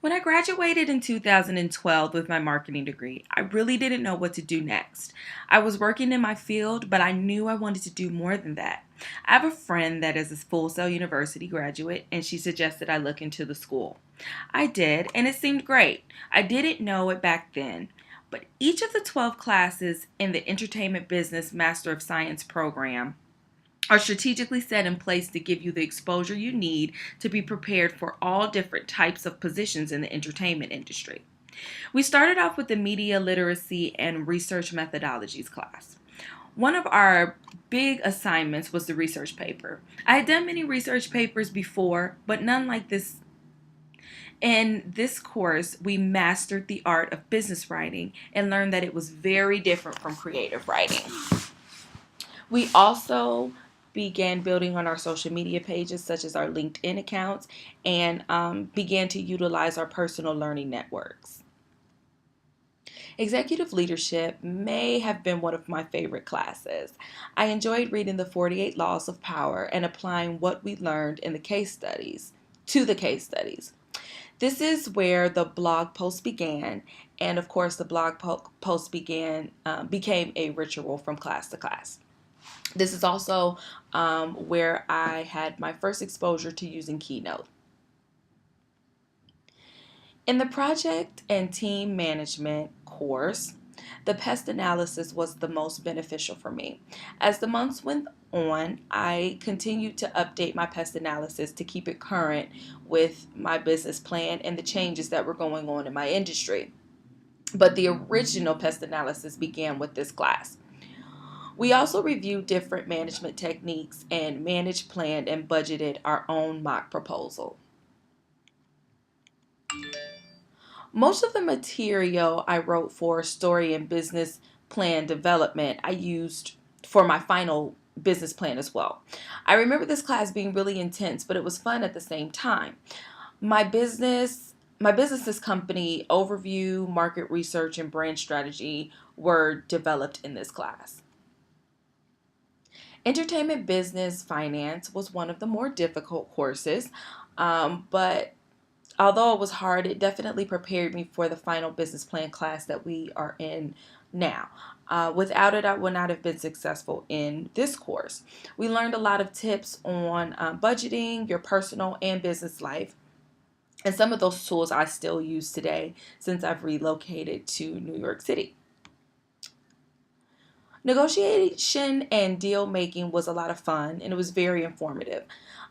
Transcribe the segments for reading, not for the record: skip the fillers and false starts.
When I graduated in 2012 with my marketing degree, I really didn't know what to do next. I was working in my field, but I knew I wanted to do more than that. I have a friend that is a Full Sail University graduate, and she suggested I look into the school. I did, and it seemed great. I didn't know it back then, but each of the 12 classes in the Entertainment Business Master of Science program are strategically set in place to give you the exposure you need to be prepared for all different types of positions in the entertainment industry. We started off with the Media Literacy and Research Methodologies class. One of our big assignments was the research paper. I had done many research papers before, but none like this. In this course, we mastered the art of business writing and learned that it was very different from creative writing. We also began building on our social media pages, such as our LinkedIn accounts, and began to utilize our personal learning networks. Executive leadership may have been one of my favorite classes. I enjoyed reading the 48 Laws of Power and applying what we learned in the case studies to the case studies. This is where the blog post began, and of course, the blog post became a ritual from class to class. This is also where I had my first exposure to using Keynote. In the project and team management course, the pest analysis was the most beneficial for me. As the months went on, I continued to update my pest analysis to keep it current with my business plan and the changes that were going on in my industry. But the original pest analysis began with this class. We also reviewed different management techniques and managed, planned, and budgeted our own mock proposal. Most of the material I wrote for story and business plan development I used for my final business plan as well. I remember this class being really intense, but it was fun at the same time. My business's company overview, market research, and brand strategy were developed in this class. Entertainment business finance was one of the more difficult courses, but although it was hard, it definitely prepared me for the final business plan class that we are in now. Without it, I would not have been successful in this course. We learned a lot of tips on budgeting, your personal and business life. And some of those tools I still use today since I've relocated to New York City. Negotiation and deal making was a lot of fun and it was very informative.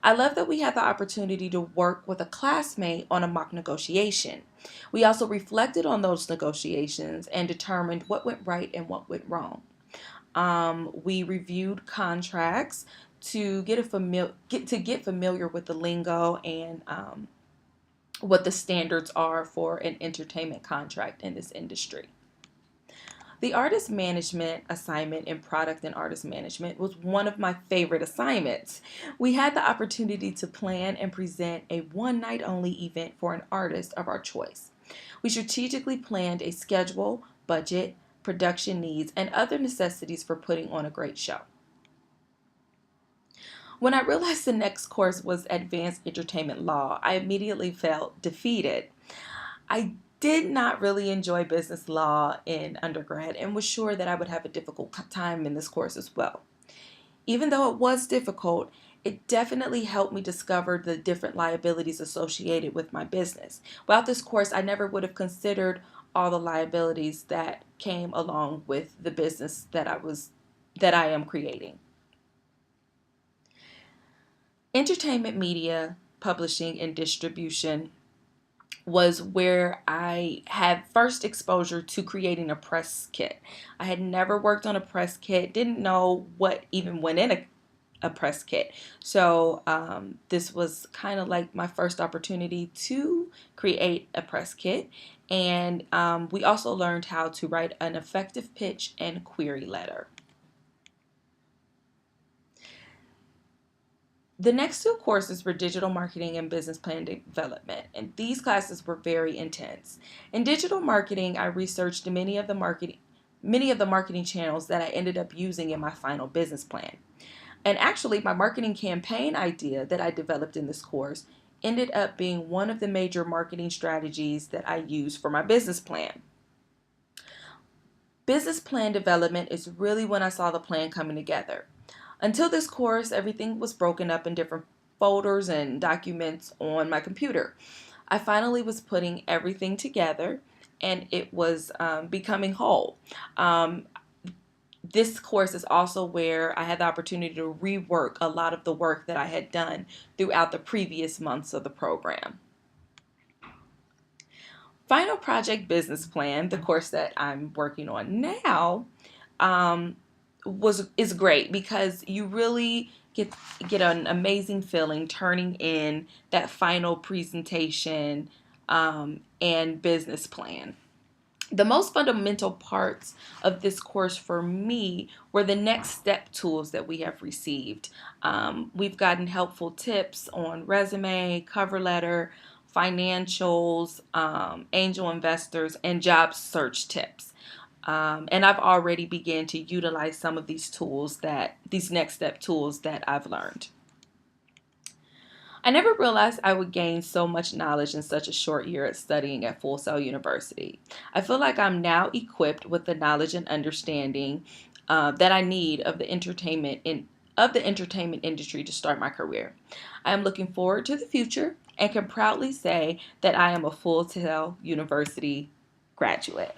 I love that we had the opportunity to work with a classmate on a mock negotiation. We also reflected on those negotiations and determined what went right and what went wrong. We reviewed contracts to get familiar with the lingo and what the standards are for an entertainment contract in this industry. The artist management assignment in product and artist management was one of my favorite assignments. We had the opportunity to plan and present a one night only event for an artist of our choice. We strategically planned a schedule, budget, production needs, and other necessities for putting on a great show. When I realized the next course was Advanced Entertainment Law, I immediately felt defeated. I did not really enjoy business law in undergrad and was sure that I would have a difficult time in this course as well. Even though it was difficult, it definitely helped me discover the different liabilities associated with my business. Without this course, I never would have considered all the liabilities that came along with the business that I am creating. Entertainment media, publishing, and distribution was where I had first exposure to creating a press kit. I had never worked on a press kit, didn't know what even went in a press kit. So this was kind of like my first opportunity to create a press kit. And we also learned how to write an effective pitch and query letter. The next two courses were digital marketing and business plan development, and these classes were very intense. In digital marketing, I researched many of the marketing channels that I ended up using in my final business plan. And actually, my marketing campaign idea that I developed in this course ended up being one of the major marketing strategies that I use for my business plan. Business plan development is really when I saw the plan coming together. Until this course, everything was broken up in different folders and documents on my computer. I finally was putting everything together and it was becoming whole. Um, this course is also where I had the opportunity to rework a lot of the work that I had done throughout the previous months of the program. Final Project Business Plan, the course that I'm working on now, um, is great because you really get an amazing feeling turning in that final presentation and business plan. The most fundamental parts of this course for me were the next step tools that we have received. We've gotten helpful tips on resume, cover letter, financials, angel investors, and job search tips. And I've already began to utilize some of these next step tools that I've learned. I never realized I would gain so much knowledge in such a short year at studying at Full Sail University. I feel like I'm now equipped with the knowledge and understanding that I need of the entertainment industry to start my career. I am looking forward to the future and can proudly say that I am a Full Sail University graduate.